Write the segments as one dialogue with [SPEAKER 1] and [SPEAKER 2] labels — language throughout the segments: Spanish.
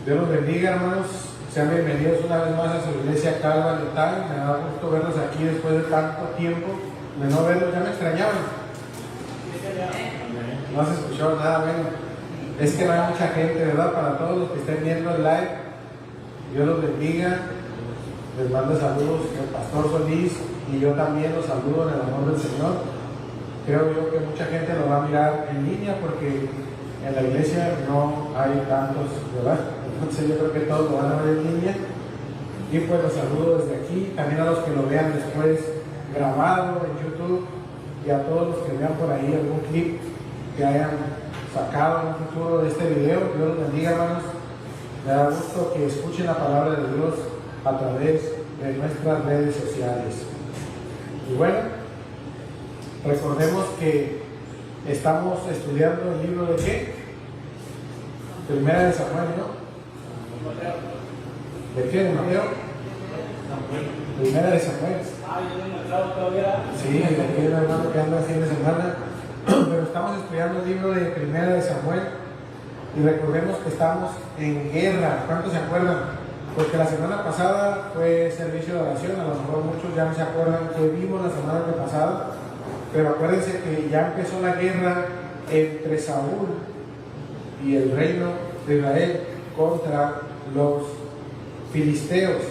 [SPEAKER 1] Dios los bendiga, hermanos. Sean bienvenidos una vez más a su iglesia Calvary Time. Me da gusto verlos aquí después de tanto tiempo. De no verlos, ya me extrañaban. No se escuchó nada, bueno. Es que no hay mucha gente, ¿verdad? Para todos los que estén viendo el live, Dios los bendiga. Les mando saludos el pastor Solís y yo también los saludo en el amor del Señor. Creo yo que mucha gente lo va a mirar en línea porque en la iglesia no hay tantos, ¿verdad? Entonces yo creo que todos lo van a ver en línea. Y pues los saludo desde aquí, también a los que lo vean después grabado en YouTube y a todos los que vean por ahí algún clip que hayan sacado en un futuro de este video. Dios los bendiga, hermanos. Me da gusto que escuchen la palabra de Dios a través de nuestras redes sociales. Y bueno, recordemos que estamos estudiando el libro de ¿qué? Primera de Samuel, ¿no? ¿De qué? ¿De Mateo? Primera de Samuel. Sí, aquí hay un hermano que anda fin de semana. Pero estamos estudiando el libro de Primera de Samuel. Y recordemos que estamos en guerra. ¿Cuántos se acuerdan? Porque la semana pasada fue servicio de oración. A lo mejor muchos ya no se acuerdan que vimos la semana pasada. Pero acuérdense que ya empezó la guerra entre Saúl y el reino de Israel contra los filisteos.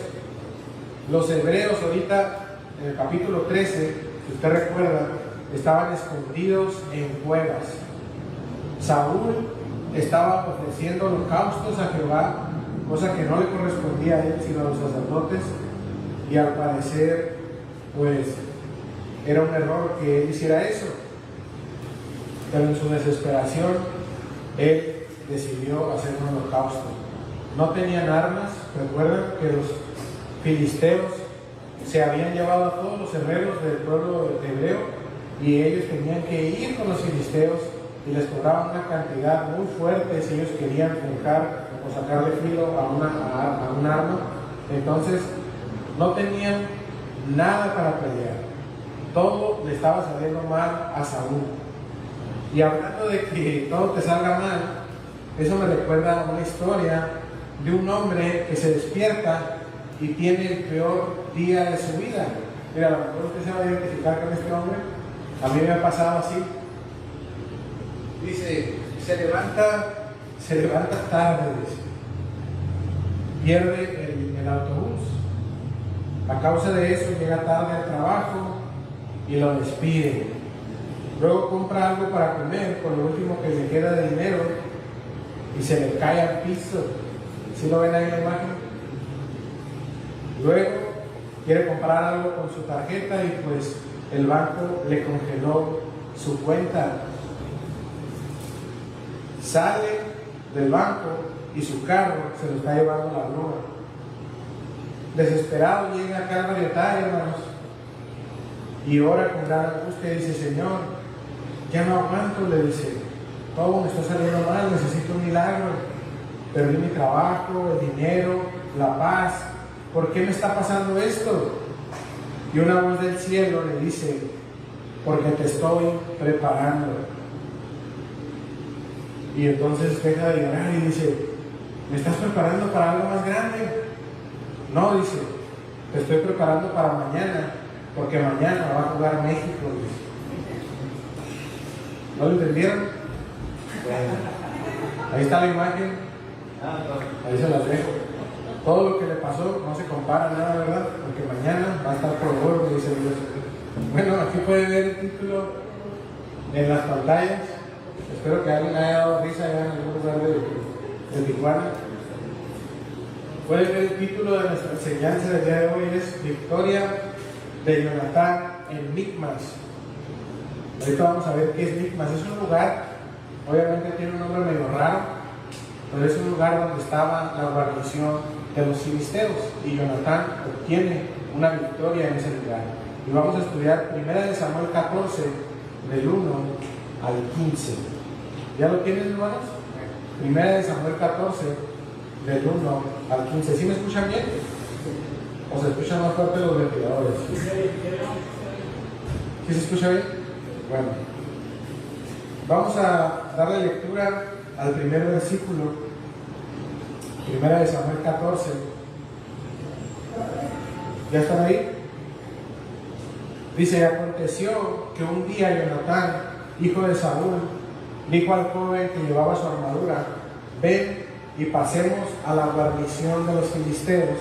[SPEAKER 1] Los hebreos ahorita, en el capítulo 13, si usted recuerda, estaban escondidos en cuevas. Saúl estaba ofreciendo holocaustos a Jehová, cosa que no le correspondía a él, sino a los sacerdotes, y al parecer, pues, era un error que él hiciera eso. Pero en su desesperación, él decidió hacer un holocausto. No tenían armas. Recuerden que los filisteos se habían llevado a todos los herreros del pueblo hebreo y ellos tenían que ir con los filisteos y les cobraban una cantidad muy fuerte si ellos querían forjar o sacarle filo a un arma. Entonces no tenían nada para pelear. Todo le estaba saliendo mal a Saúl. Y hablando de que todo te salga mal, eso me recuerda a una historia de un hombre que se despierta y tiene el peor día de su vida. Mira, a lo mejor usted se va a identificar con este hombre. A mí me ha pasado así. Dice, se levanta tarde, dice. Pierde el autobús. A causa de eso llega tarde al trabajo y lo despiden. Luego compra algo para comer con lo último que le queda de dinero y se le cae al piso. ¿Sí lo ven ahí en la imagen? Luego quiere comprar algo con su tarjeta y pues el banco le congeló su cuenta. Sale del banco y su carro se lo está llevando la grúa. Desesperado llega a Calvary Time, hermanos, y ora con gran angustia y dice: Señor, ya no aguanto, le dice, todo me está saliendo mal, necesito un milagro. Perdí mi trabajo, el dinero, la paz. ¿Por qué me está pasando esto? Y una voz del cielo le dice: porque te estoy preparando. Y entonces deja de llorar y dice: ¿me estás preparando para algo más grande? No, dice, te estoy preparando para mañana, porque mañana va a jugar México, dice. ¿No lo entendieron? Bueno, ahí está la imagen. Ahí se las dejo. Todo lo que le pasó no se compara nada, ¿verdad? Porque mañana va a estar por oro, dice Dios. Bueno, aquí puede ver el título en las pantallas. Espero que alguien haya dado risa allá en algún lugar de Tijuana. Puede ver el título de nuestra enseñanza del día de hoy: es Victoria de Jonatán en Micmas. Ahorita vamos a ver qué es Micmas. Es un lugar, obviamente tiene un nombre medio raro, pero es un lugar donde estaba la guarnición de los filisteos, y Jonatán obtiene una victoria en ese lugar. Y vamos a estudiar 1 Samuel 14, del 1 al 15. ¿Ya lo tienen, hermanos? 1 Samuel 14, del 1 al 15. ¿Sí me escuchan bien? ¿O se escuchan más fuerte los ventiladores? ¿Sí se escucha bien? Bueno, vamos a darle lectura al primer versículo Primera de Samuel 14. ¿Ya están ahí? Dice: aconteció que un día Jonatán, hijo de Saúl, dijo al joven que llevaba su armadura: ven y pasemos a la guarnición de los filisteos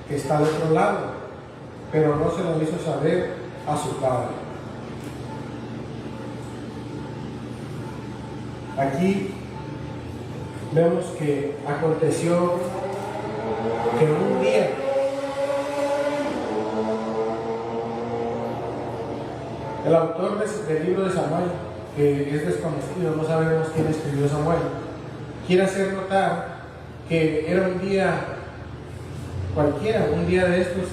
[SPEAKER 1] que está al otro lado. Pero no se lo hizo saber a su padre. Aquí vemos que aconteció que un día el autor del libro de Samuel, que es desconocido, no sabemos quién escribió Samuel, quiere hacer notar que era un día cualquiera, un día de estos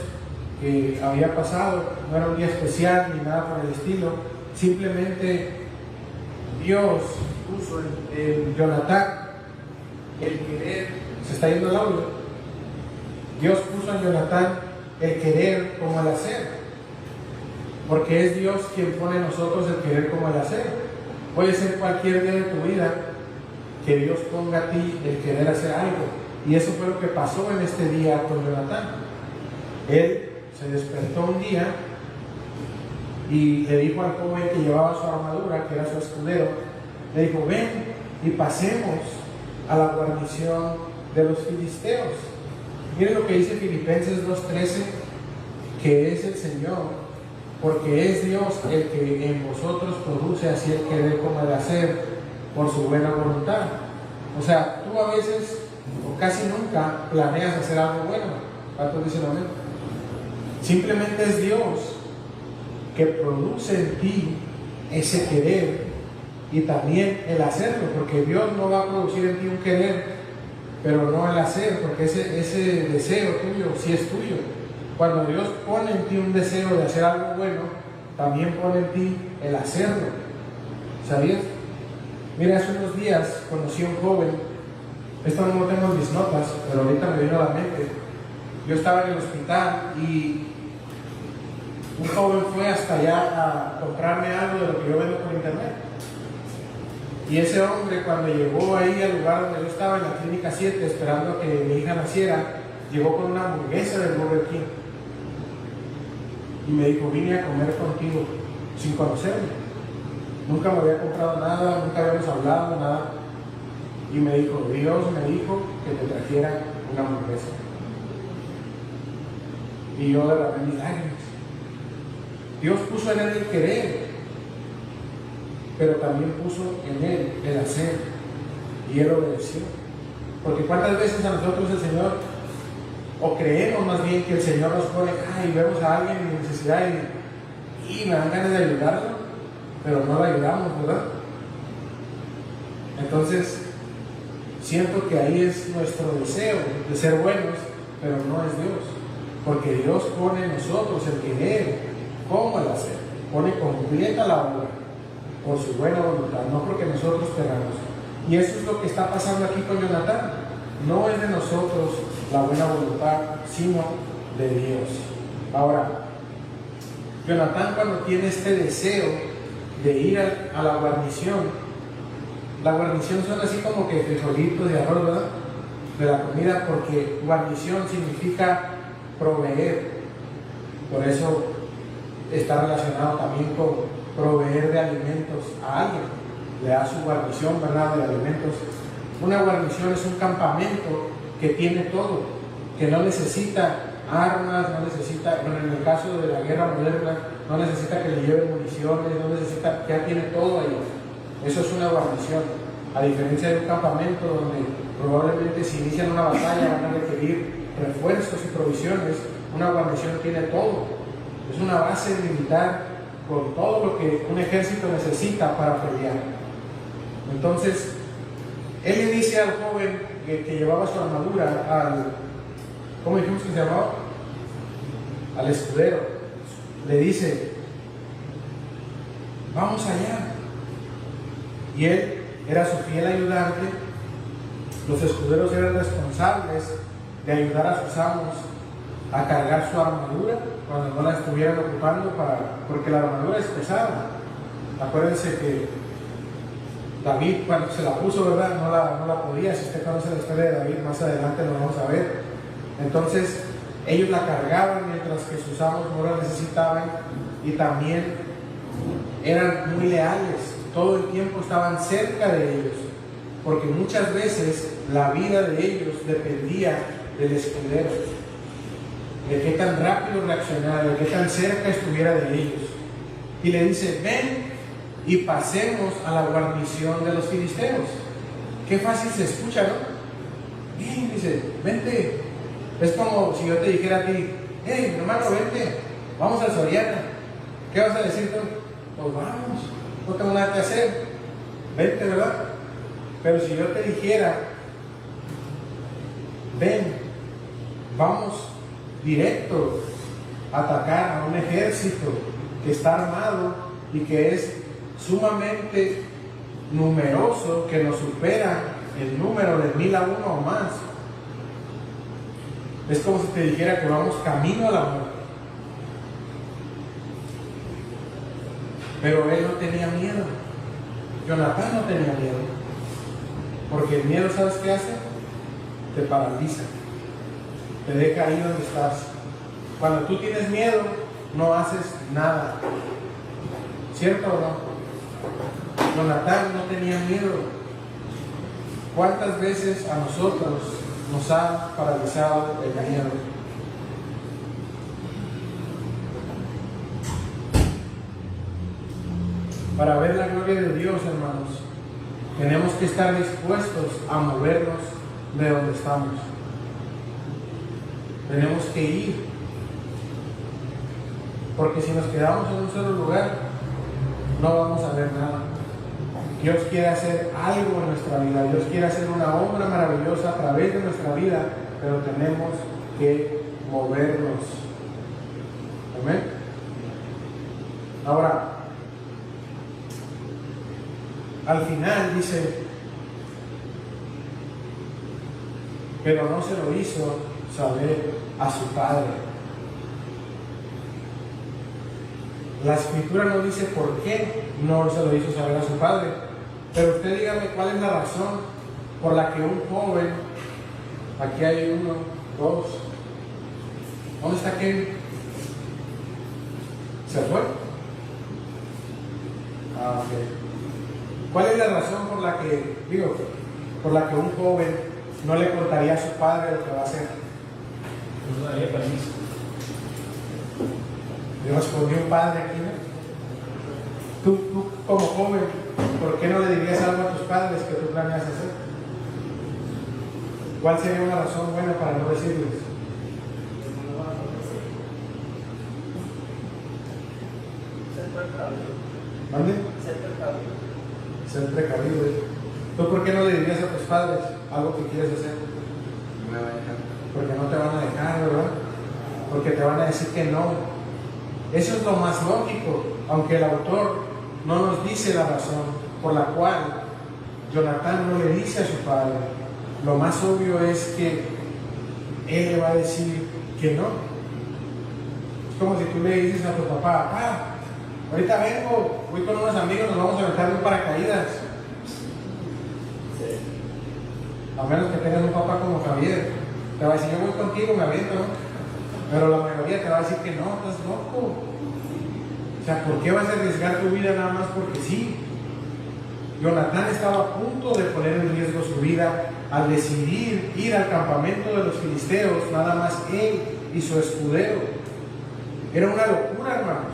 [SPEAKER 1] que había pasado, no era un día especial ni nada por el estilo, simplemente Dios puso en Jonatán el querer. ¿Se está yendo el audio? Dios puso en Jonatán el querer como el hacer, porque es Dios quien pone en nosotros el querer como el hacer. Puede ser cualquier día de tu vida que Dios ponga a ti el querer hacer algo, y eso fue lo que pasó en este día con Jonatán. Él se despertó un día y le dijo al joven que llevaba su armadura, que era su escudero, le dijo: ven y pasemos a la guarnición de los filisteos. Miren lo que dice Filipenses 2:13, que es el Señor, porque es Dios el que en vosotros produce así el querer como el hacer por su buena voluntad. O sea, tú a veces o casi nunca planeas hacer algo bueno. ¿Cuántos dicen amén? Simplemente es Dios que produce en ti ese querer y también el hacerlo, porque Dios no va a producir en ti un querer, pero no el hacer, porque ese deseo tuyo sí es tuyo. Cuando Dios pone en ti un deseo de hacer algo bueno, también pone en ti el hacerlo. ¿Sabías? Mira, hace unos días conocí a un joven, esto no lo tengo en mis notas, pero ahorita me vino a la mente. Yo estaba en el hospital y un joven fue hasta allá a comprarme algo de lo que yo vendo por internet. Y ese hombre, cuando llegó ahí al lugar donde yo estaba, en la clínica 7, esperando a que mi hija naciera, llegó con una hamburguesa del Burger King y me dijo: vine a comer contigo, sin conocerme. Nunca me había comprado nada, nunca habíamos hablado nada, y me dijo: Dios me dijo que te trajera una hamburguesa. Y yo derramé mis lágrimas. Dios puso en él el querer, pero también puso en él el hacer, y él obedeció. Porque cuántas veces a nosotros el Señor, o creemos más bien que el Señor nos pone, y vemos a alguien en necesidad y me dan ganas de ayudarlo, pero no lo ayudamos, ¿verdad? Entonces siento que ahí es nuestro deseo de ser buenos, pero no es Dios, porque Dios pone en nosotros el querer como el hacer, pone completa la obra por su buena voluntad, no porque nosotros queramos. Y eso es lo que está pasando aquí con Jonatán. No es de nosotros la buena voluntad, sino de Dios. Ahora, Jonatán, cuando tiene este deseo de ir a la guarnición son así como que frijolitos de arroz, ¿verdad? De la comida, porque guarnición significa proveer. Por eso está relacionado también con proveer de alimentos a alguien. Le da su guarnición, ¿verdad?, de alimentos. Una guarnición es un campamento que tiene todo, que no necesita armas, no necesita, bueno, en el caso de la guerra moderna, no necesita que le lleven municiones, no necesita, ya tiene todo ahí. Eso es una guarnición, a diferencia de un campamento donde probablemente si inician una batalla van a requerir refuerzos y provisiones. Una guarnición tiene todo, es una base militar con todo lo que un ejército necesita para pelear. Entonces, él le dice al joven que llevaba su armadura, ¿cómo dijimos que se llamaba? Al escudero, le dice: vamos allá. Y él era su fiel ayudante. Los escuderos eran responsables de ayudar a sus amos a cargar su armadura cuando no la estuvieran ocupando, porque la armadura es pesada. Acuérdense que David, cuando se la puso, ¿verdad? No la podía. Si usted conoce la historia de David, más adelante lo vamos a ver. Entonces, ellos la cargaban mientras que sus amos no la necesitaban, y también eran muy leales. Todo el tiempo estaban cerca de ellos, porque muchas veces la vida de ellos dependía del escudero, de qué tan rápido reaccionara, de qué tan cerca estuviera de ellos. Y le dice: ven y pasemos a la guarnición de los filisteos. Qué fácil se escucha, ¿no? Bien, dice, vente. Es como si yo te dijera a ti: hey, hermano, vente, vamos al Soriana. ¿Qué vas a decir tú? Pues vamos, no tengo nada que hacer, vente, ¿verdad? Pero si yo te dijera: ven, vamos directo a atacar a un ejército que está armado y que es sumamente numeroso, que nos supera el número de 1000 a 1 o más. Es como si te dijera que vamos camino a la muerte. Pero él no tenía miedo. Jonatán no tenía miedo. Porque el miedo, ¿sabes qué hace? Te paraliza. Te deja ahí donde estás. Cuando tú tienes miedo, no haces nada. ¿Cierto o no? Jonatán no tenía miedo. ¿Cuántas veces a nosotros nos ha paralizado el miedo? Para ver la gloria de Dios, hermanos, tenemos que estar dispuestos a movernos de donde estamos. Tenemos que ir. Porque si nos quedamos en un solo lugar, no vamos a ver nada. Dios quiere hacer algo en nuestra vida. Dios quiere hacer una obra maravillosa a través de nuestra vida, pero tenemos que movernos. Amén. Ahora, al final dice: pero no se lo hizo saber a su padre. La escritura no dice por qué no se lo hizo saber a su padre, pero usted dígame cuál es la razón por la que un joven, aquí hay 1, 2, ¿dónde está Kevin? ¿Se fue? Ok. ¿Cuál es la razón por la que, por la que un joven no le contaría a su padre lo que va a hacer?
[SPEAKER 2] No daría permiso.
[SPEAKER 1] Yo respondí un padre aquí, ¿no? Tú como joven, ¿por qué no le dirías algo a tus padres que tú planeas hacer? ¿Cuál sería una razón buena para no decirles? ¿Mande? Ser precavido. ¿Tú por qué no le dirías a tus padres algo que quieres hacer?
[SPEAKER 3] No me va a dejar.
[SPEAKER 1] Porque no te van a dejar, ¿verdad? Porque te van a decir que no. Eso es lo más lógico, aunque el autor no nos dice la razón por la cual Jonatán no le dice a su padre. Lo más obvio es que él le va a decir que no. Es como si tú le dices a tu papá: papá, ahorita vengo, voy con unos amigos, nos vamos a aventar un paracaídas. A menos que tengas un papá como Javier, te va a decir: yo voy contigo, me aviento, ¿no? Pero la mayoría te va a decir que no, estás loco. O sea, ¿por qué vas a arriesgar tu vida nada más porque sí? Jonatán estaba a punto de poner en riesgo su vida al decidir ir al campamento de los filisteos, nada más él y su escudero. Era una locura, hermanos.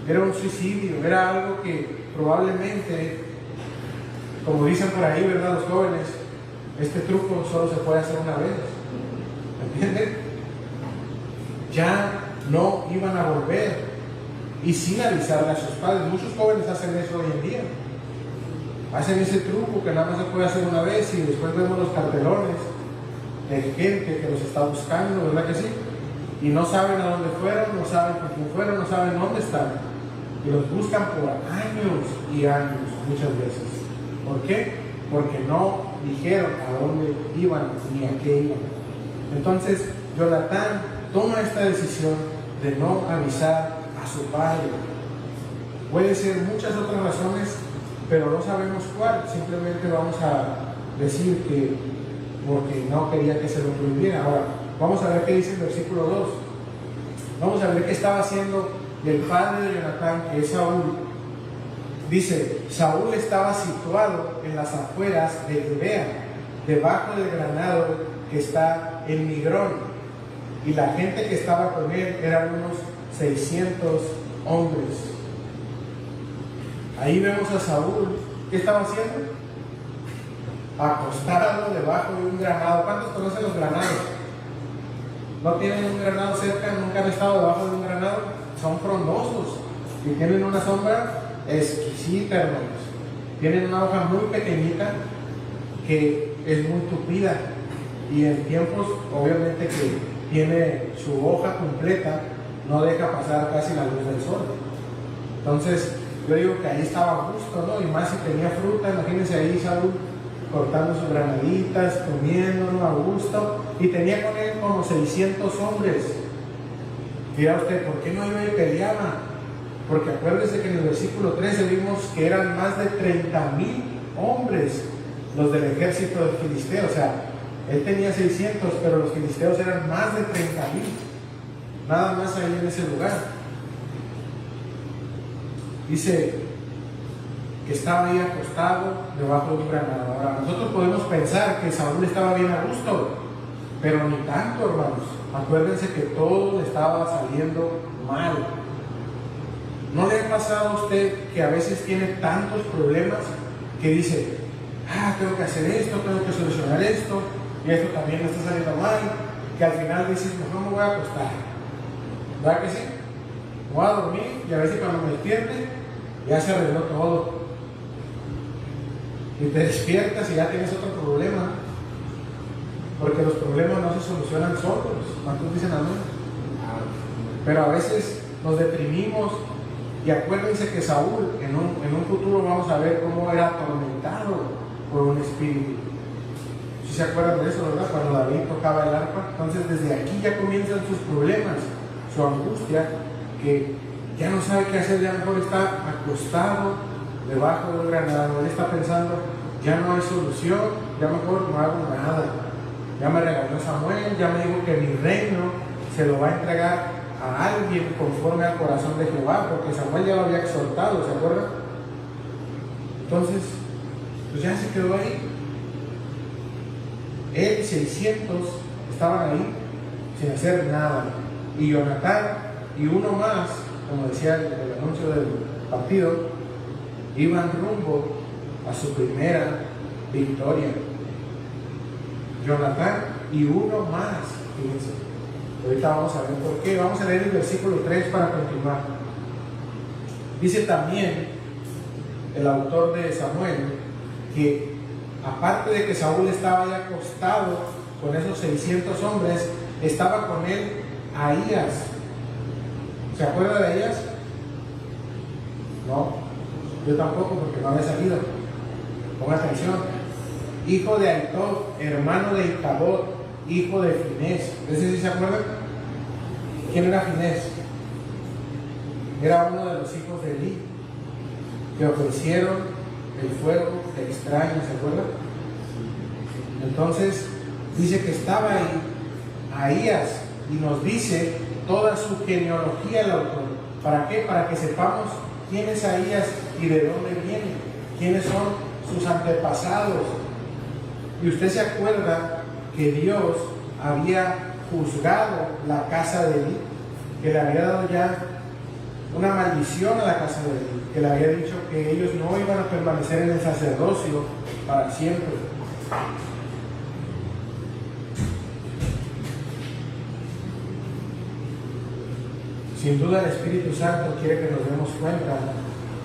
[SPEAKER 1] Era un suicidio, era algo que probablemente, como dicen por ahí, ¿verdad? Los jóvenes, este truco solo se puede hacer una vez. ¿Entienden? Ya no iban a volver, y sin avisarle a sus padres. Muchos jóvenes hacen eso hoy en día. Hacen ese truco que nada más se puede hacer una vez, y después vemos los cartelones de gente que los está buscando, ¿verdad que sí? Y no saben a dónde fueron, no saben con quién fueron, no saben dónde están. Y los buscan por años y años, muchas veces. ¿Por qué? Porque no dijeron a dónde iban ni a qué iban. Entonces, Jonatán toma esta decisión de no avisar a su padre. Puede ser muchas otras razones, pero no sabemos cuál. Simplemente vamos a decir que porque no quería que se lo prohibiera. Ahora, vamos a ver qué dice el versículo 2. Vamos a ver qué estaba haciendo el padre de Jonatán, que es Saúl. Dice, Saúl estaba situado en las afueras de Judea, debajo del granado que está en Migrón, y la gente que estaba con él eran unos 600 hombres. Ahí vemos a Saúl. ¿Qué estaba haciendo? Acostado debajo de un granado. ¿Cuántos conocen los granados? ¿No tienen un granado cerca? ¿Nunca han estado debajo de un granado? Son frondosos y tienen una sombra exquisita, hermanos. Tienen una hoja muy pequeñita que es muy tupida, y en tiempos obviamente que tiene su hoja completa, no deja pasar casi la luz del sol. Entonces yo digo que ahí estaba a gusto, ¿no? Y más si tenía fruta. Imagínense ahí Saúl cortando sus granaditas, comiendo, ¿no? A gusto, y tenía con él como 600 hombres. Dirá usted, ¿por qué no iba y peleaba? Porque acuérdese que en el versículo 13 vimos que eran más de 30,000 hombres los del ejército del filisteo. O sea, él tenía 600, pero los filisteos eran más de 30,000, nada más ahí en ese lugar. Dice que estaba ahí acostado debajo de un granado. Ahora, nosotros podemos pensar que Saúl estaba bien a gusto, pero ni tanto, hermanos. Acuérdense que todo le estaba saliendo mal. ¿No le ha pasado a usted que a veces tiene tantos problemas que dice, tengo que hacer esto, tengo que solucionar esto, y esto también me está saliendo mal, que al final dices, mejor me voy a acostar? ¿Verdad que sí? Me voy a dormir y a veces cuando me despierte ya se arregló todo. Y te despiertas y ya tienes otro problema, porque los problemas no se solucionan solos. ¿Cuántos dicen amén? Pero a veces nos deprimimos. Y acuérdense que Saúl, en un futuro vamos a ver cómo era atormentado por un espíritu. ¿Sí se acuerdan de eso, verdad? Cuando David tocaba el arpa. Entonces desde aquí ya comienzan sus problemas, su angustia, que ya no sabe qué hacer, ya mejor está acostado debajo del granado. Él está pensando, ya no hay solución, ya mejor no hago nada. Ya me regaló Samuel, ya me dijo que mi reino se lo va a entregar a alguien conforme al corazón de Jehová, porque Samuel ya lo había exhortado, ¿se acuerdan? Entonces, pues ya se quedó ahí. Él y 600 estaban ahí sin hacer nada. Y Jonatán y uno más, como decía el anuncio del partido, iban rumbo a su primera victoria. Jonatán y uno más, fíjense. Ahorita vamos a ver por qué. Vamos a leer el versículo 3 para continuar. Dice también el autor de Samuel que aparte de que Saúl estaba ahí acostado con esos 600 hombres, estaba con él Ahías. ¿Se acuerda de Ahías? No, yo tampoco, porque no había salido. Ponga atención. Hijo de Aitob, hermano de Icabod, hijo de Finés. ¿Ese sí se acuerdan? ¿Quién era Finés? Era uno de los hijos de Elí, que ofrecieron el fuego extraño, ¿se acuerdan? Entonces dice que estaba ahí Ahías, y nos dice toda su genealogía el autor. ¿Para qué? Para que sepamos quién es Ahías y de dónde viene, quiénes son sus antepasados. Y usted se acuerda que Dios había juzgado la casa de Elí, que le había dado ya una maldición a la casa de Elí, que le había dicho que ellos no iban a permanecer en el sacerdocio para siempre. Sin duda el Espíritu Santo quiere que nos demos cuenta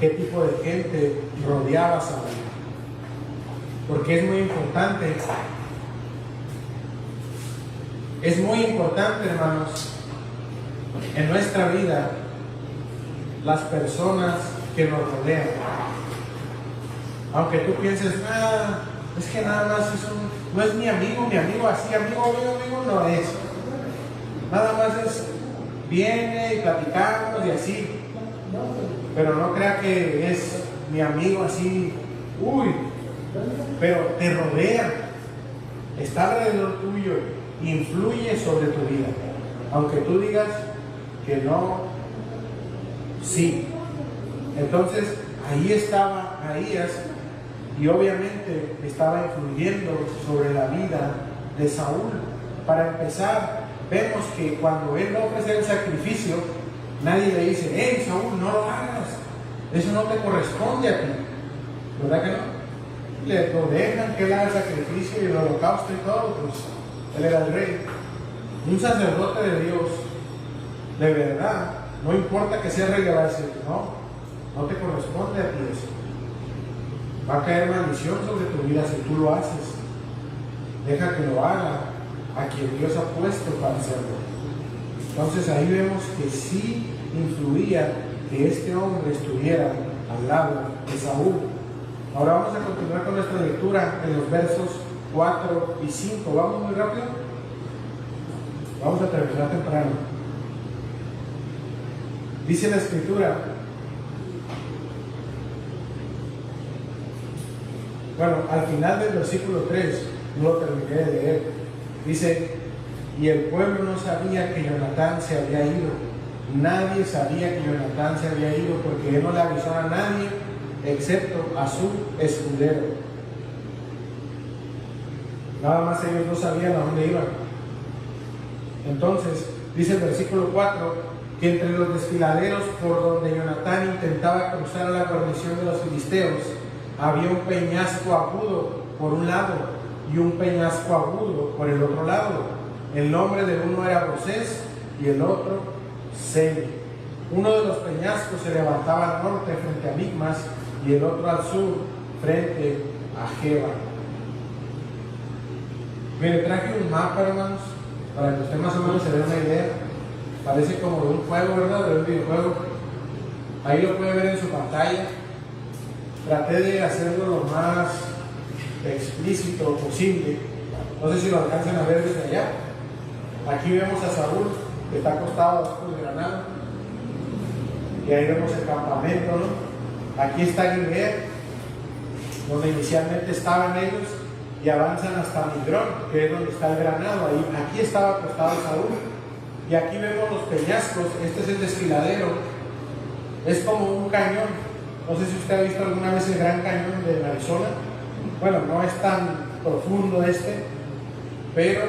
[SPEAKER 1] qué tipo de gente rodeaba a Saúl, porque es muy importante. Es muy importante, hermanos, en nuestra vida, las personas que nos rodean. Aunque tú pienses, es que nada más no es mi amigo así, amigo no es. Nada más es, viene y platicamos y así. Pero no crea que es mi amigo así, uy, pero te rodea, está alrededor tuyo, influye sobre tu vida. Aunque tú digas que no, sí. Entonces, ahí estaba Ahías y obviamente estaba influyendo sobre la vida de Saúl. Para empezar, vemos que cuando él va a ofrecer el sacrificio, nadie le dice, hey Saúl, no lo hagas, eso no te corresponde a ti, ¿verdad que no? Lo dejan que él haga el sacrificio y el holocausto y todo, pues él era el rey. Un sacerdote de Dios, de verdad, no importa que sea rey, le va a decir, no te corresponde a ti eso. Va a caer maldición sobre tu vida si tú lo haces. Deja que lo haga a quien Dios ha puesto para hacerlo. Entonces ahí vemos que sí influía que este hombre estuviera al lado de Saúl. Ahora vamos a continuar con nuestra lectura en los versos 4 y 5. ¿Vamos muy rápido? Vamos a terminar temprano. Dice la escritura, bueno, al final del versículo 3, no lo terminé de leer, dice, y el pueblo no sabía que Jonatán se había ido. Nadie sabía que Jonatán se había ido porque él no le avisó a nadie excepto a su escudero. Nada más ellos no sabían a dónde iban. Entonces, dice el versículo 4, que entre los desfiladeros por donde Jonatán intentaba cruzar a la guarnición de los filisteos, había un peñasco agudo por un lado y un peñasco agudo por el otro lado. El nombre de uno era Bosés y el otro Seni. Uno de los peñascos se levantaba al norte frente a Micmas y el otro al sur frente a Geba. Mire, traje un mapa, hermanos, para que usted más o menos se dé una idea. Parece como de un juego, ¿verdad? De un videojuego. Ahí lo puede ver en su pantalla. Traté de hacerlo lo más explícito posible. No sé si lo alcanzan a ver desde allá. Aquí vemos a Saúl, que está acostado bajo el granado. Y ahí vemos el campamento, ¿no? Aquí está Gibeá, donde inicialmente estaban ellos, y avanzan hasta Migrón, que es donde está el granado. Ahí, aquí estaba acostado Saúl. Y aquí vemos los peñascos. Este es el desfiladero. Es como un cañón. No sé si usted ha visto alguna vez el Gran Cañón de Arizona. Bueno, no es tan profundo pero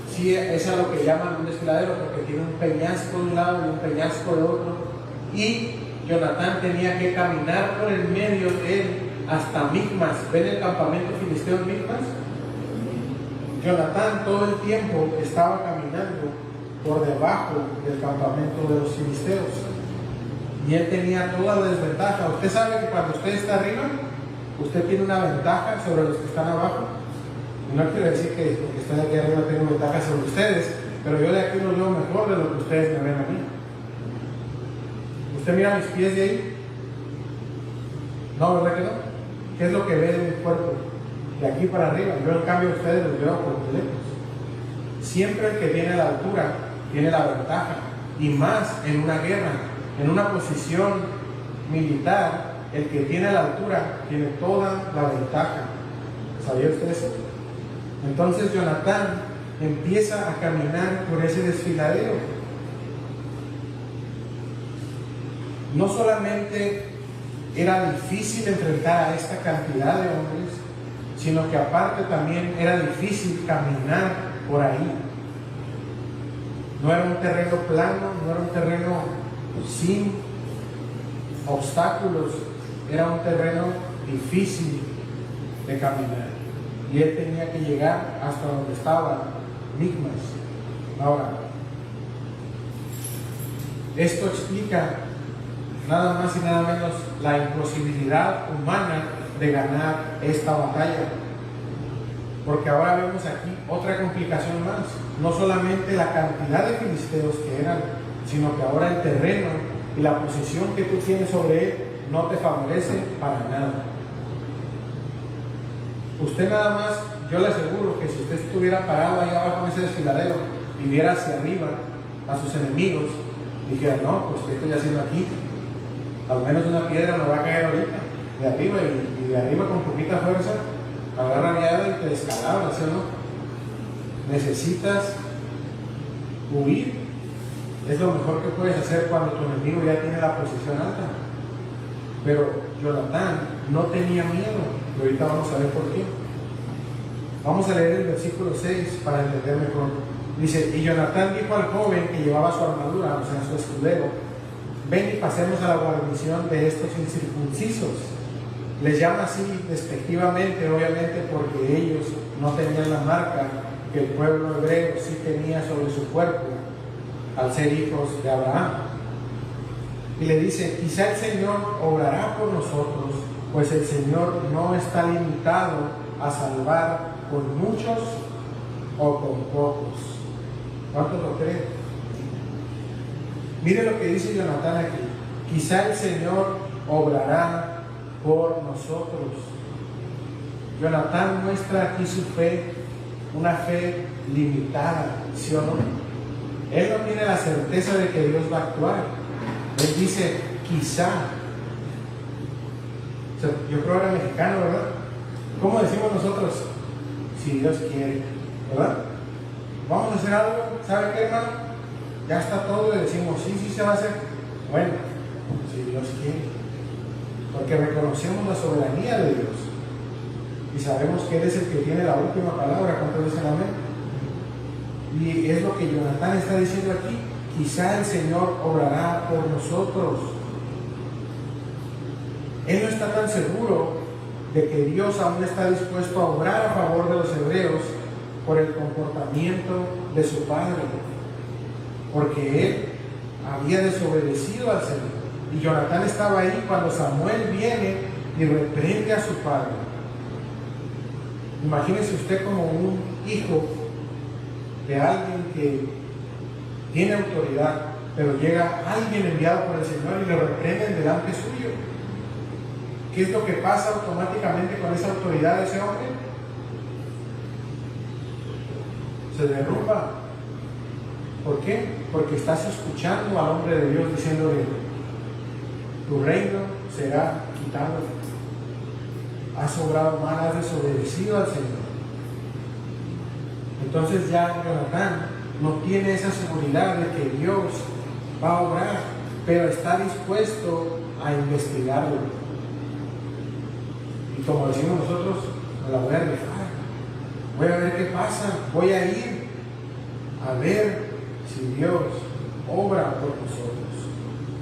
[SPEAKER 1] sí es a lo que llaman un desfiladero, porque tiene un peñasco de un lado y un peñasco de otro. Y Jonatán tenía que caminar por el medio de él hasta Micmas. ¿Ven el campamento filisteo en Micmas? Jonatán todo el tiempo estaba caminando por debajo del campamento de los filisteos. Y él tenía toda la desventaja. Usted sabe que cuando usted está arriba, usted tiene una ventaja sobre los que están abajo. Y no quiero decir que porque estoy aquí arriba tengo ventaja sobre ustedes, pero yo de aquí lo veo mejor de lo que ustedes me ven a mí. ¿Usted mira mis pies de ahí? No, ¿verdad que no? ¿Qué es lo que ve de mi cuerpo? De aquí para arriba. Yo en cambio a ustedes los veo por lejos. Siempre el que viene a la altura tiene la ventaja, y más en una guerra, en una posición militar, el que tiene a la altura tiene toda la ventaja. ¿Sabía usted eso? Entonces Jonatán empieza a caminar por ese desfiladero. No solamente era difícil enfrentar a esta cantidad de hombres, sino que aparte también era difícil caminar por ahí. No era un terreno plano, no era un terreno sin obstáculos, era un terreno difícil de caminar. Y él tenía que llegar hasta donde estaba Micmas. Ahora, esto explica nada más y nada menos la imposibilidad humana de ganar esta batalla. Porque ahora vemos aquí otra complicación más. No solamente la cantidad de filisteos que eran, sino que ahora el terreno y la posición que tú tienes sobre él no te favorece para nada. Usted nada más, yo le aseguro que si usted estuviera parado ahí abajo en ese desfiladero y viera hacia arriba a sus enemigos, dijera, no, pues ¿qué estoy haciendo aquí? Al menos una piedra me va a caer ahorita. de arriba y de arriba con poquita fuerza, agarra viada y te descalabra, ¿sí o no? Necesitas huir. Es lo mejor que puedes hacer cuando tu enemigo ya tiene la posición alta. Pero Jonatán no tenía miedo, y ahorita vamos a ver por qué. Vamos a leer el versículo 6 para entender mejor. Dice, y Jonatán dijo al joven que llevaba su armadura, o sea, su escudero: ven y pasemos a la guarnición de estos incircuncisos. Les llama así despectivamente, obviamente, porque ellos no tenían la marca que el pueblo hebreo sí tenía sobre su cuerpo al ser hijos de Abraham. Y le dice, quizá el Señor obrará por nosotros, pues el Señor no está limitado a salvar con muchos o con pocos. ¿Cuántos lo creen? Mire lo que dice Jonatán aquí. Quizá el Señor obrará por nosotros. Jonatán muestra aquí su fe, una fe limitada, ¿sí o no? Él no tiene la certeza de que Dios va a actuar. Él dice, quizá. O sea, yo creo que era mexicano, ¿verdad? ¿Cómo decimos nosotros? Si Dios quiere, ¿verdad? Vamos a hacer algo, ¿sabe qué, hermano? Ya está todo y decimos, sí se va a hacer. Bueno, si Dios quiere. Porque reconocemos la soberanía de Dios. Y sabemos que Él es el que tiene la última palabra. ¿Cuántos dicen amén? Y es lo que Jonatán está diciendo aquí. Quizá el Señor obrará por nosotros. Él no está tan seguro de que Dios aún está dispuesto a obrar a favor de los hebreos por el comportamiento de su padre, porque él había desobedecido al Señor. Y Jonatán estaba ahí cuando Samuel viene y reprende a su padre. Imagínese usted como un hijo de alguien que tiene autoridad, pero llega alguien enviado por el Señor y le reprenden delante suyo. ¿Qué es lo que pasa automáticamente con esa autoridad de ese hombre? Se derrumba. ¿Por qué? Porque estás escuchando al hombre de Dios diciéndole, tu reino será quitado. Has obrado mal, has desobedecido al Señor. Entonces ya Jonatán no tiene esa seguridad de que Dios va a obrar, pero está dispuesto a investigarlo. Y como decimos nosotros, me la voy a rifar, voy a ver qué pasa, voy a ir a ver si Dios obra por nosotros.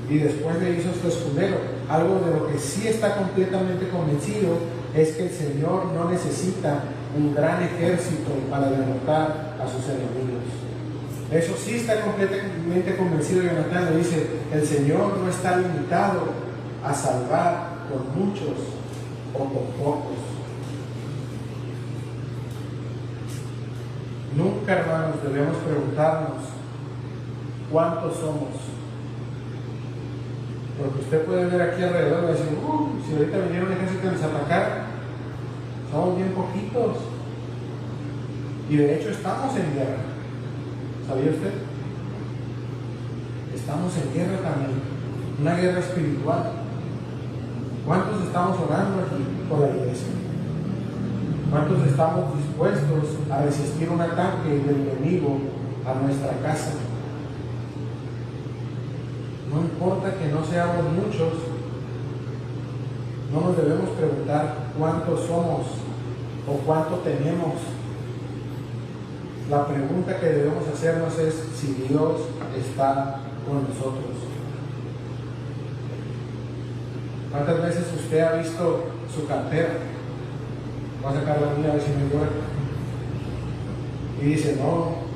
[SPEAKER 1] Y después le hizo su escudero. Algo de lo que sí está completamente convencido es que el Señor no necesita un gran ejército para derrotar a sus enemigos. Eso sí está completamente convencido Jonatán. Le dice, el Señor no está limitado a salvar con muchos o con pocos. Nunca, hermanos, debemos preguntarnos cuántos somos. Porque usted puede ver aquí alrededor y decir, si ahorita viniera un ejército y nos atacara, somos bien poquitos. Y de hecho estamos en guerra. ¿Sabía usted? Estamos en guerra también. Una guerra espiritual. ¿Cuántos estamos orando aquí por la iglesia? ¿Cuántos estamos dispuestos a resistir un ataque del enemigo a nuestra casa? No importa que no seamos muchos, no nos debemos preguntar cuántos somos o cuánto tenemos. La pregunta que debemos hacernos es si Dios está con nosotros. ¿Cuántas veces usted ha visto su cartera? Va a sacar la mía a ver si me duele. Y dice, no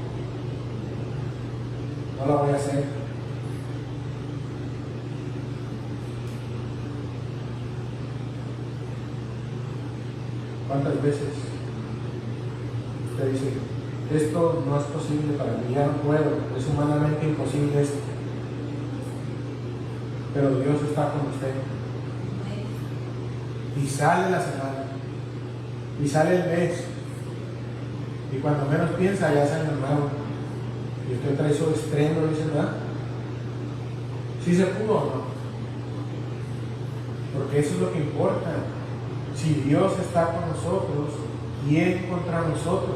[SPEAKER 1] la voy a hacer. ¿Cuántas veces usted dice, esto no es posible para mí, ya no puedo, es humanamente imposible esto? Pero Dios está con usted. Y sale la semana, y sale el mes, y cuando menos piensa ya sale el nuevo. Y usted trae su estreno y dice, ¿verdad? ¿Sí se pudo o no? ¿Por Porque eso es lo que importa. Si Dios está con nosotros, ¿quién contra nosotros?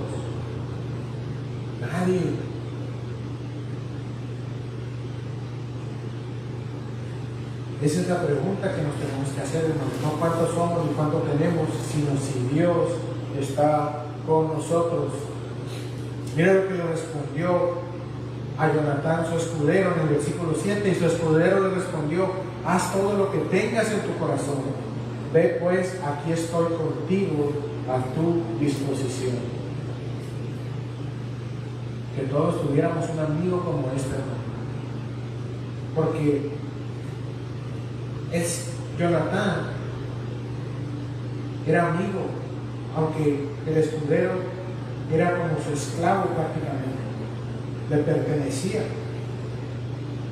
[SPEAKER 1] Nadie. Esa es la pregunta que nos tenemos que hacer, hermanos. No cuántos somos ni cuánto tenemos, sino si Dios está con nosotros. Mira lo que le respondió a Jonatán, su escudero, en el versículo 7, y su escudero le respondió: haz todo lo que tengas en tu corazón. Ve pues, aquí estoy contigo a tu disposición. Que todos tuviéramos un amigo como este, hermano. Porque Jonatán era amigo, aunque el escudero era como su esclavo prácticamente, le pertenecía,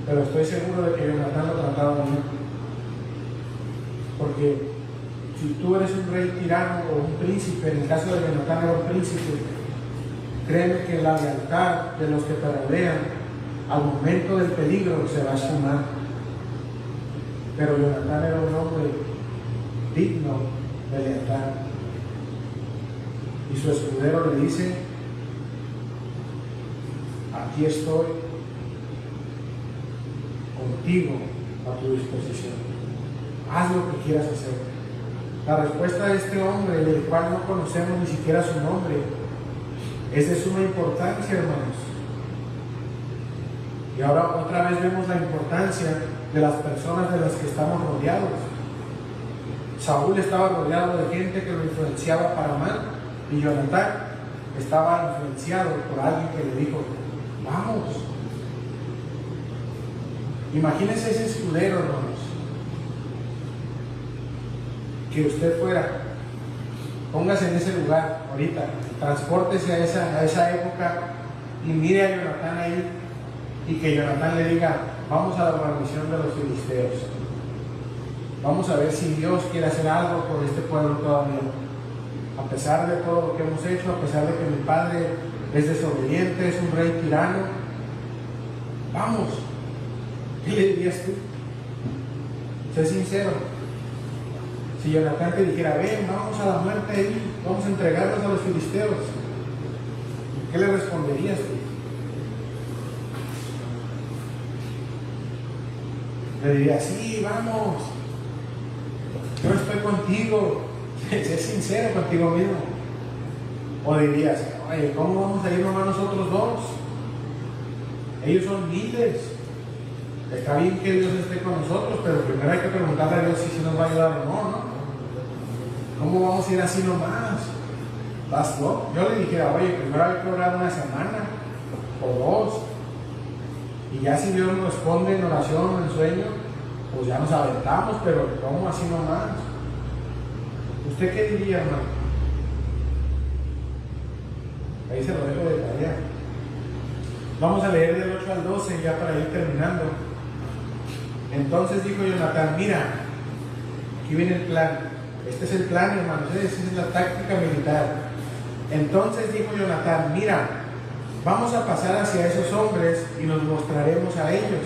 [SPEAKER 1] pero estoy seguro de que Jonatán lo trataba bien, porque si tú eres un rey tirano o un príncipe, en el caso de Jonatán era un príncipe, créeme que la lealtad de los que te rodean al momento del peligro se va a sumar. Pero Jonatán era un hombre digno de lealtad. Y su escudero le dice: aquí estoy contigo a tu disposición. Haz lo que quieras hacer. La respuesta de este hombre, del cual no conocemos ni siquiera su nombre, es de suma importancia, hermanos. Y ahora otra vez vemos la importancia de las personas de las que estamos rodeados. Saúl estaba rodeado de gente que lo influenciaba para mal, y Jonatán estaba influenciado por alguien que le dijo: vamos. Imagínense ese escudero, hermanos, que usted fuera, póngase en ese lugar ahorita, transpórtese a esa época y mire a Jonatán ahí, y que Jonatán le diga: vamos a la guarnición de los filisteos, vamos a ver si Dios quiere hacer algo por este pueblo todavía, a pesar de todo lo que hemos hecho, a pesar de que mi padre es desobediente, es un rey tirano. Vamos. ¿Qué le dirías tú? Sé sincero. Si Jonatán te dijera: ven, vamos a la muerte ahí, vamos a entregarnos a los filisteos, ¿qué le responderías tú? Le diría: sí, vamos, yo estoy contigo. Sé sincero contigo mismo. O dirías: oye, ¿cómo vamos a ir nomás nosotros dos? Ellos son miles. Está bien que Dios esté con nosotros, pero primero hay que preguntarle a Dios si nos va a ayudar o no, ¿no? ¿Cómo vamos a ir así nomás? ¿Estás loco? Yo le dijera: oye, primero hay que orar una semana o dos, y ya si Dios nos responde en oración o en sueño, pues ya nos aventamos. Pero ¿cómo así nomás? ¿Usted qué diría, hermano? Ahí se lo dejo de tarea. Vamos a leer del 8 al 12 ya para ir terminando. Entonces dijo Jonatán: mira, aquí viene el plan. Este es el plan, hermanos, esa es la táctica militar. Entonces dijo Jonatán: mira, vamos a pasar hacia esos hombres y nos mostraremos a ellos.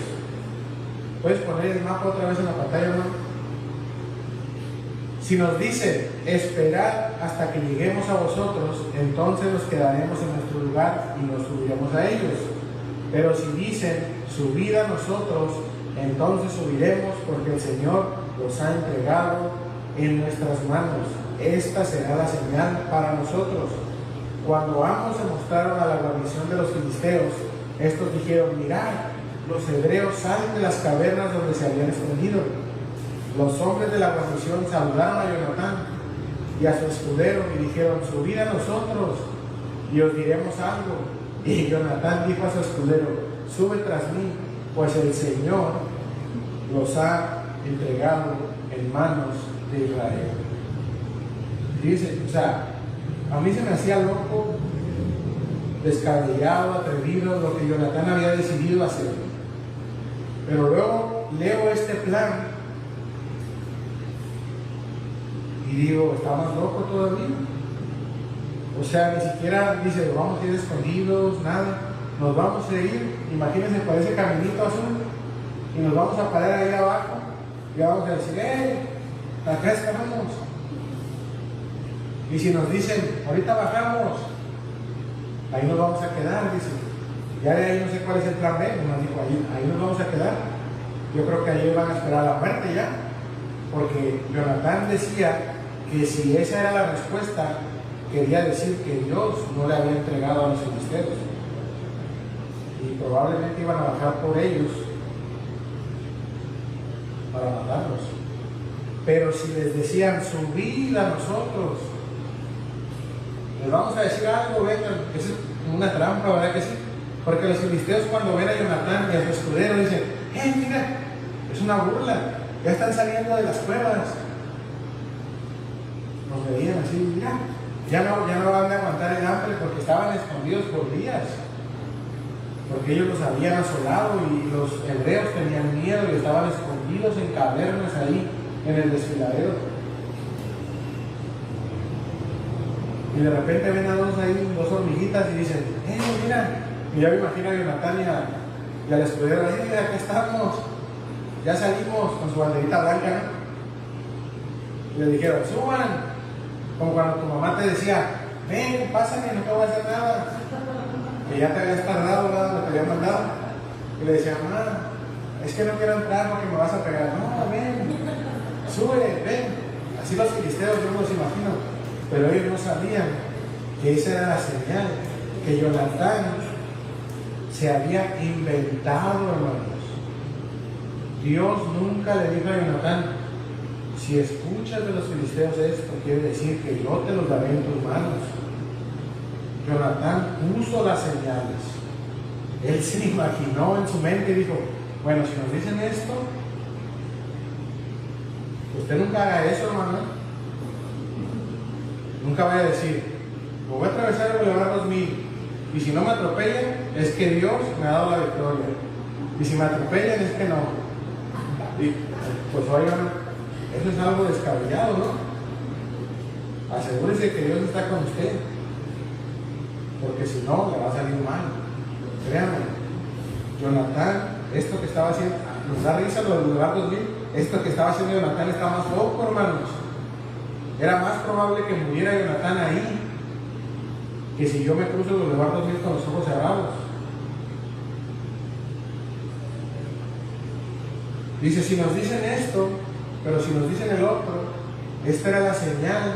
[SPEAKER 1] ¿Puedes poner el mapa otra vez en la pantalla, hermano? Si nos dicen: esperad hasta que lleguemos a vosotros, entonces nos quedaremos en nuestro lugar y nos subiremos a ellos. Pero si dicen: subid a nosotros, entonces subiremos, porque el Señor los ha entregado en nuestras manos. Esta será la señal para nosotros. Cuando ambos se mostraron a la guarnición de los filisteos, estos dijeron: mirad, los hebreos salen de las cavernas donde se habían escondido. Los hombres de la guarnición saludaron a Jonatán y a su escudero y dijeron: subid a nosotros y os diremos algo. Y Jonatán dijo a su escudero: sube tras mí, pues el Señor los ha entregado en manos de Israel. Dice, o sea, a mí se me hacía loco, descabellado, atrevido lo que Jonatán había decidido hacer. Pero luego leo este plan y digo: está más loco todavía. O sea, ni siquiera dice: vamos a ir escondidos, nada. Nos vamos a ir, imagínense, por ese caminito azul, y nos vamos a parar ahí abajo y vamos a decir: acá estamos. Y si nos dicen, ahorita bajamos, ahí nos vamos a quedar, dice. Ya de ahí no sé cuál es el plan B, nos dijo, ahí nos vamos a quedar. Yo creo que ahí van a esperar la muerte ya, porque Jonatán decía que si esa era la respuesta, quería decir que Dios no le había entregado a los filisteos. Y probablemente iban a bajar por ellos para matarlos. Pero si les decían, subid a nosotros, les vamos a decir algo, vengan, esa es una trampa, ¿verdad que sí? Porque los filisteos cuando ven a Jonatán y a su escudero dicen, mira, es una burla, ya están saliendo de las cuevas. Nos veían así, mira, ya no van a aguantar el hambre porque estaban escondidos por días. Porque ellos los habían asolado y los hebreos tenían miedo y estaban escondidos en cavernas ahí en el desfiladero. Y de repente ven a dos hormiguitas y dicen, mira, y ya me imagino a Jonatán y al escudero, mira, aquí estamos, ya salimos con su banderita blanca, ¿no? Y le dijeron, suban, como cuando tu mamá te decía, ven, pásame, no te voy a hacer nada. Que ya te habías tardado, ¿no? Te había mandado. Y le decía, mamá, es que no quiero entrar porque me vas a pegar. No, ven, sube, ven. Así los filisteos yo me los imagino. Pero ellos no sabían que esa era la señal, que Jonatán se había inventado, hermanos. Dios nunca le dijo a Jonatán, si escuchas de los filisteos esto, quiere decir que yo te los daré en tus manos. Jonatán puso las señales. Él se imaginó en su mente y dijo, bueno, si nos dicen esto, usted nunca haga eso, hermano. Nunca vaya a decir, me voy a atravesar el Boulevard 2000 y si no me atropellan, es que Dios me ha dado la victoria. Y si me atropellan, es que no. Y pues oigan, eso es algo descabellado, ¿no? Asegúrese que Dios está con usted. Porque si no, le va a salir mal. Créanme, Jonatán, esto que estaba haciendo, nos da risa lo del Boulevard 2000, esto que estaba haciendo Jonatán está más loco, hermanos. Era más probable que muriera Jonatán ahí, que si yo me cruzo el Boulevard 2000 con los ojos cerrados. Dice, si nos dicen esto, pero si nos dicen el otro, esta era la señal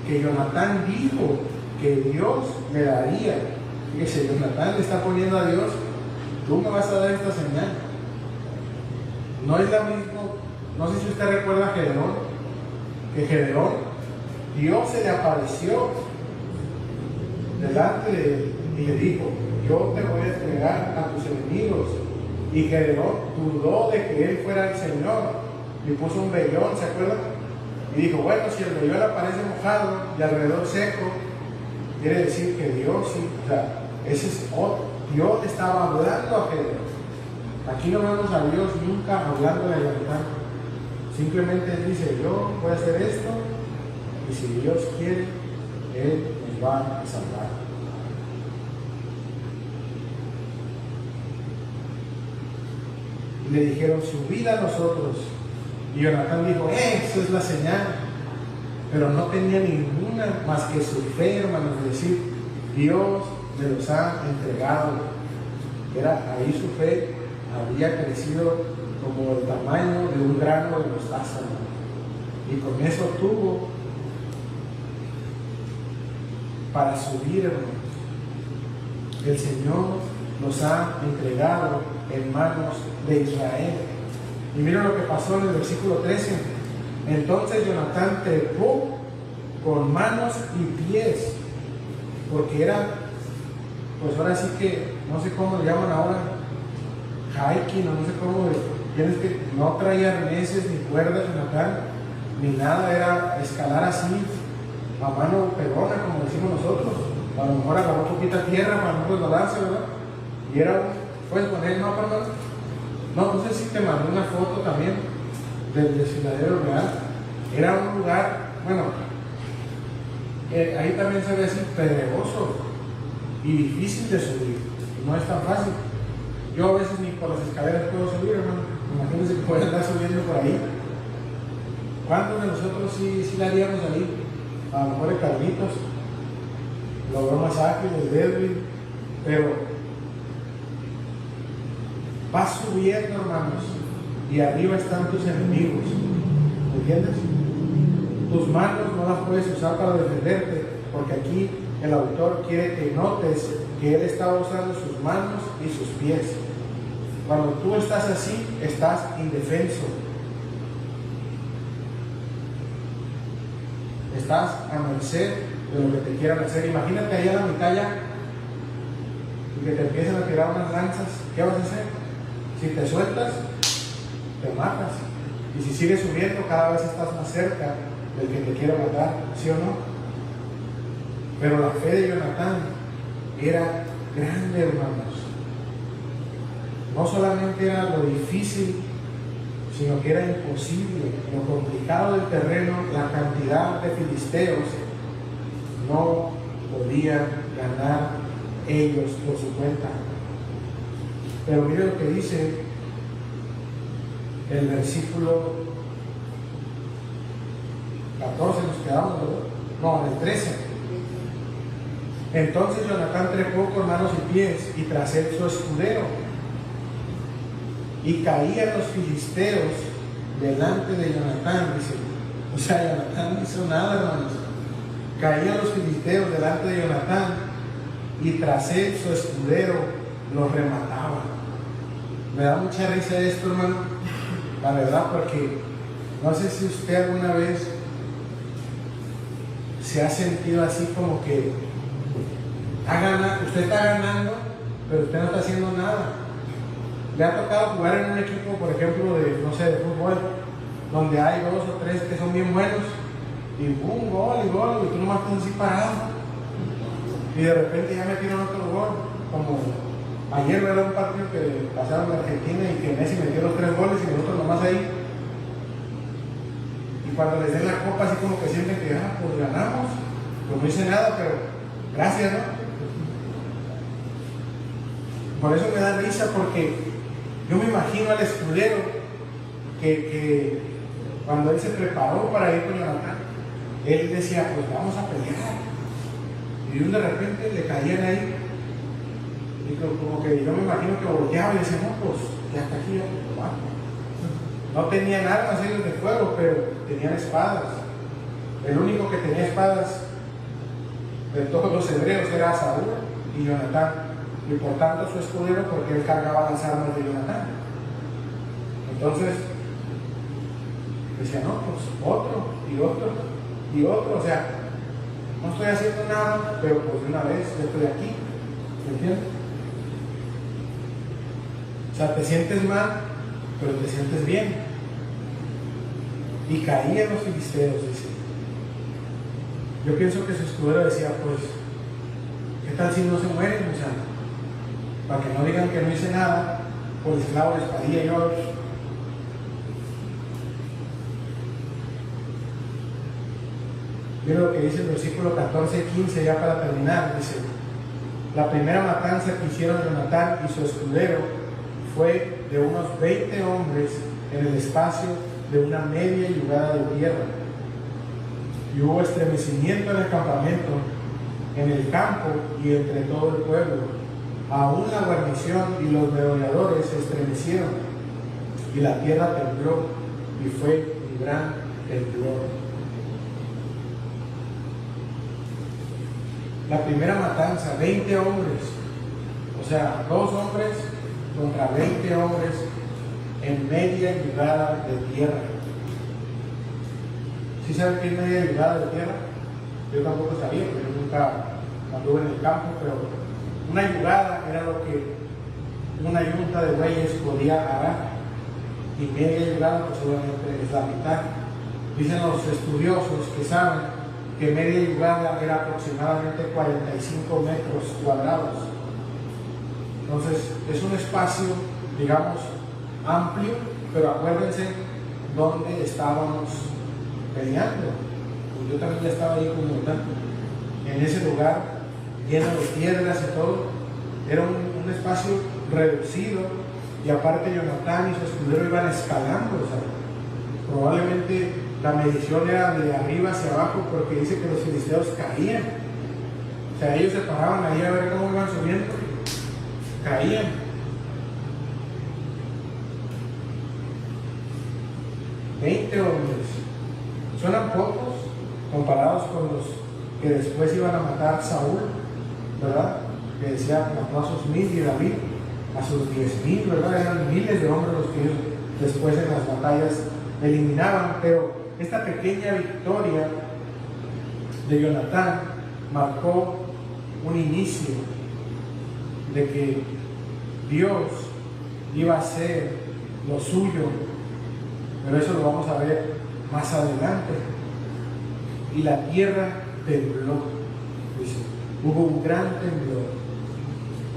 [SPEAKER 1] que Jonatán dijo que Dios le daría. Fíjese, Jonatán le está poniendo a Dios, tú me vas a dar esta señal. No es la misma, no sé si usted recuerda a Gedeón, que Gedeón, Dios se le apareció delante de él y le dijo, yo te voy a entregar a tus enemigos. Y Gedeón dudó de que él fuera el Señor, le puso un vellón, ¿se acuerdan? Y dijo, bueno, si el vellón aparece mojado y alrededor seco, quiere decir que Dios sí, o sea, ese es otro. Dios estaba hablando a Gedeón. Aquí no vemos a Dios nunca hablando de Jonatán. Simplemente Él dice, yo voy a hacer esto, y si Dios quiere, Él nos va a salvar. Y le dijeron, subid a nosotros. Y Jonatán dijo, eso es la señal. Pero no tenía ninguna más que su fe, hermanos, de decir, Dios me los ha entregado. Era ahí su fe había crecido como el tamaño de un grano de mostaza, hermano. Y con eso tuvo para subir, hermanos. El Señor nos ha entregado en manos de Israel. Y miren lo que pasó en el versículo 13. Entonces Jonatán trepó con manos y pies, porque era, pues ahora sí que, no sé cómo le llaman ahora, hiking, o no sé cómo, tienes que, no traía arneses ni cuerdas Jonatán, ni nada, era escalar así, a mano pegona, como decimos nosotros. A lo mejor agarró poquita tierra para no resbalarse, ¿verdad? Y era, puedes poner el mapa, ¿no? No sé si te mandé una foto también del desfiladero real. Era un lugar, bueno, ahí también se ve así pedregoso y difícil de subir. No es tan fácil. Yo a veces ni por las escaleras puedo subir, hermano. Imagínense que pueden andar subiendo por ahí. ¿Cuántos de nosotros sí la haríamos ahí? A lo mejor el Carlitos, lo veo más ágil, el Edwin, pero vas subiendo, hermanos, y arriba están tus enemigos, ¿me entiendes? Tus manos no las puedes usar para defenderte, porque aquí el autor quiere que notes que él está usando sus manos y sus pies. Cuando tú estás así, estás indefenso. Estás a merced de lo que te quieran hacer. Imagínate ahí a la mitad ya y que te empiecen a tirar unas lanzas. ¿Qué vas a hacer? Si te sueltas, te matas. Y si sigues subiendo, cada vez estás más cerca del que te quiere matar, ¿sí o no? Pero la fe de Jonatán era grande, hermanos. No solamente era lo difícil, sino que era imposible. Lo complicado del terreno, la cantidad de filisteos, no podían ganar ellos por su cuenta. Pero mire lo que dice el versículo 14, nos quedamos, ¿verdad? No, en el 13. Entonces Jonatán trepó con manos y pies y tras él su escudero, y caían los filisteos delante de Jonatán, dice. O sea, Jonatán no hizo nada, hermanos. Caían los filisteos delante de Jonatán y tras él su escudero los remataba. Me da mucha risa esto, hermano, la verdad, porque no sé si usted alguna vez se ha sentido así como que usted está ganando, pero usted no está haciendo nada. Le ha tocado jugar en un equipo, por ejemplo, de, no sé, de fútbol, donde hay 2 o 3 que son bien buenos, y ¡pum! Gol, y tú nomás estás así parado, y de repente ya metieron otro gol, como ayer era un partido que pasaron de Argentina y que Messi metió los 3 goles y nosotros nomás ahí. Y cuando les den la copa, así como que sienten que, pues ganamos, pues no hice nada, pero gracias, ¿no? Por eso me da risa, porque yo me imagino al escudero que cuando él se preparó para ir con Jonatán, él decía, pues vamos a pelear. Y de repente le caían ahí. Y como que yo me imagino que volteaba y decía, no, pues ya está aquí, lo mato. No tenían armas ellos de fuego, pero tenían espadas. El único que tenía espadas de todos los hebreos era Saúl y Jonatán. Y por tanto su escudero, porque él cargaba las armas de Jonatán. Entonces decía, no, pues otro y otro y otro. O sea, no estoy haciendo nada, pero pues de una vez ya estoy aquí. ¿Me entiendes? O sea, te sientes mal, pero te sientes bien. Y caían los filisteos, dice. Yo pienso que su escudero decía, pues, ¿qué tal si no se mueren? O sea, para que no digan que no hice nada, por esclavo les pagué yo. Mira lo que dice el versículo 14 y 15, ya para terminar. Dice, la primera matanza que hicieron Jonatán y su escudero fue de unos 20 hombres en el espacio de una media yugada de tierra. Y hubo estremecimiento en el campamento, en el campo y entre todo el pueblo. Aún la guarnición y los merodeadores se estremecieron, y la tierra tembló, y fue un gran temblor. La primera matanza, 20 hombres, o sea, 2 hombres contra 20 hombres en media yugada de tierra. ¿Sí saben qué es media yugada de tierra? Yo tampoco sabía, porque yo nunca anduve en el campo, pero una yugada era lo que una yunta de bueyes podía arar, y media yugada pues obviamente es la mitad. Dicen los estudiosos que saben que media yugada era aproximadamente 45 metros cuadrados. Entonces es un espacio, digamos, amplio, pero acuérdense dónde estábamos peleando. Pues yo también ya estaba ahí como tanto, en ese lugar lleno de piedras y todo. Era un espacio reducido, y aparte Jonatán y su escudero iban escalando. O sea, probablemente la medición era de arriba hacia abajo, porque dice que los filisteos caían. O sea, ellos se paraban ahí a ver cómo iban subiendo, caían. $20 hombres. Suenan pocos comparados con los que después iban a matar Saúl, ¿verdad? Que decía, mató a sus 1000 y David a sus 10,000, ¿verdad? Eran miles de hombres los que ellos después en las batallas eliminaban, pero esta pequeña victoria de Jonatán marcó un inicio de que Dios iba a hacer lo suyo, pero eso lo vamos a ver más adelante. Y la tierra tembló, dice, hubo un gran temblor,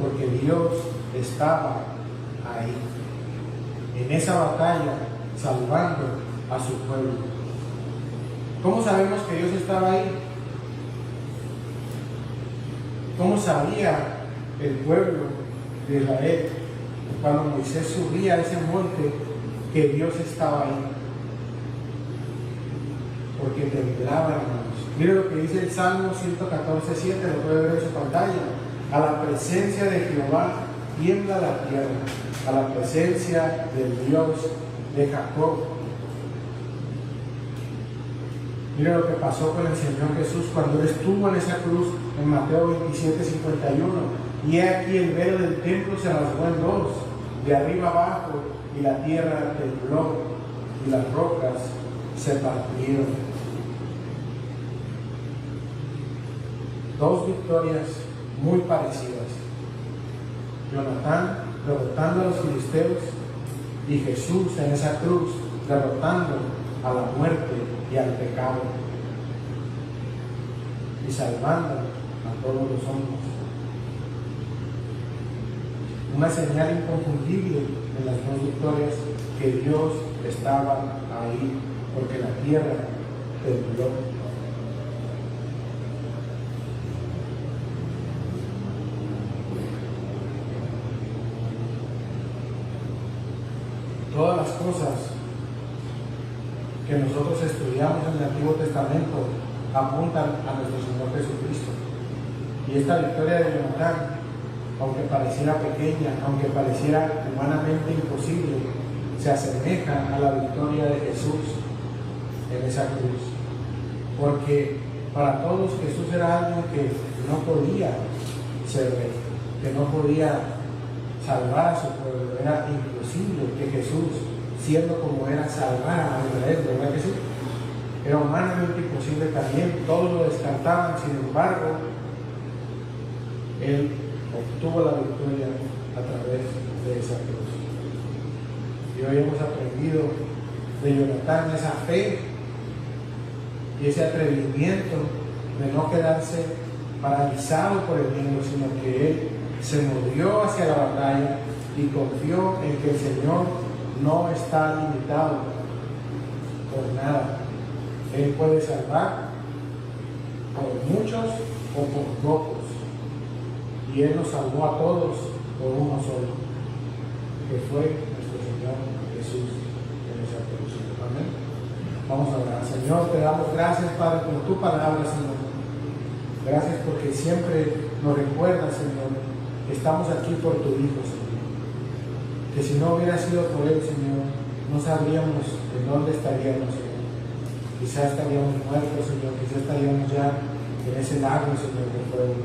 [SPEAKER 1] porque Dios estaba ahí, en esa batalla, salvando a su pueblo. ¿Cómo sabemos que Dios estaba ahí? ¿Cómo sabía el pueblo de Israel cuando Moisés subía a ese monte que Dios estaba ahí? Porque temblaba, hermanos. Mire lo que dice el Salmo 114:7, lo puede ver en su pantalla. A la presencia de Jehová tiembla la tierra, a la presencia del Dios de Jacob. Mira lo que pasó con el Señor Jesús cuando Él estuvo en esa cruz en Mateo 27:51. Y he aquí el velo del templo se rasgó en dos, de arriba abajo, y la tierra tembló, y las rocas se partieron. Dos victorias muy parecidas. Jonatán derrotando a los filisteos y Jesús en esa cruz derrotando a la muerte y al pecado y salvando a todos los hombres. Una señal inconfundible en las dos victorias que Dios estaba ahí, porque la tierra tembló. Todas las cosas que nosotros estudiamos en el Antiguo Testamento apuntan a nuestro Señor Jesucristo. Y esta victoria de Jonatán, aunque pareciera pequeña, aunque pareciera humanamente imposible, se asemeja a la victoria de Jesús en esa cruz. Porque para todos Jesús era alguien que no podía ser rey, que no podía salvar a su pueblo. Era imposible que Jesús, siendo como era, salvara a Israel, ¿verdad que sí? Era humanamente imposible también, todos lo descartaban. Sin embargo, Él obtuvo la victoria a través de esa cruz. Y hoy hemos aprendido de Jonatán esa fe y ese atrevimiento de no quedarse paralizado por el miedo, sino que Él se movió hacia la batalla y confió en que el Señor no está limitado por nada. Él puede salvar por muchos o por pocos. Y Él nos salvó a todos por uno solo, que fue nuestro Señor Jesús en esa cruz. Amén. Vamos a orar. Señor, te damos gracias, Padre, por tu palabra, Señor. Gracias porque siempre nos recuerdas, Señor, que estamos aquí por tu Hijo, Señor. Que si no hubiera sido por Él, Señor, no sabríamos en dónde estaríamos, Señor. Quizás estaríamos muertos, Señor, quizás estaríamos ya en ese lago, Señor, de fuego.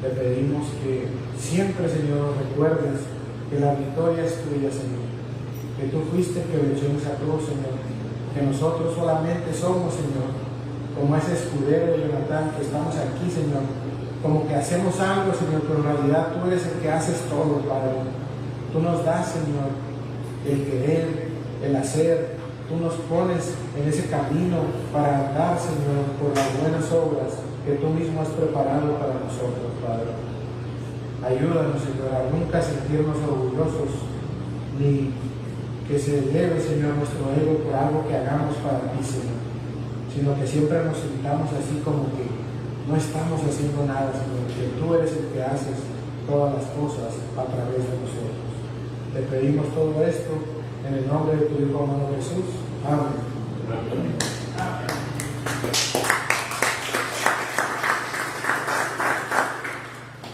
[SPEAKER 1] Te pedimos que siempre, Señor, recuerdes que la victoria es tuya, Señor. Que tú fuiste el que venció en esa cruz, Señor. Que nosotros solamente somos, Señor, como ese escudero de Jonatán, que estamos aquí, Señor. Como que hacemos algo, Señor, pero en realidad tú eres el que haces todo, Padre. Tú nos das, Señor, el querer, el hacer. Tú nos pones en ese camino para andar, Señor, por las buenas obras que tú mismo has preparado para nosotros, Padre. Ayúdanos, Señor, a nunca sentirnos orgullosos, ni que se eleve, Señor, nuestro ego por algo que hagamos para ti, Señor, sino que siempre nos sintamos así como que no estamos haciendo nada, Señor, que tú eres el que haces todas las cosas a través de nosotros. Te pedimos todo esto en el nombre de tu Hijo amado Jesús. Amén.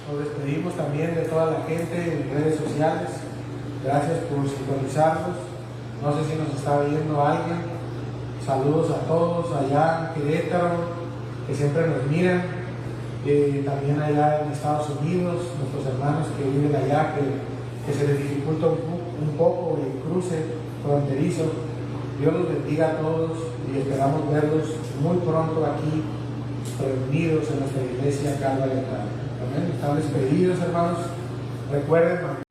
[SPEAKER 1] Nos despedimos también de toda la gente en redes sociales. Gracias por sintonizarnos. No sé si nos está viendo alguien. Saludos a todos allá en Querétaro, que siempre nos miran. También allá en Estados Unidos, nuestros hermanos que viven allá, que se les dificulta un poco el cruce fronterizo. Dios los bendiga a todos y esperamos verlos muy pronto aquí reunidos en nuestra iglesia Calvary. Amén. Están despedidos, hermanos. Recuerden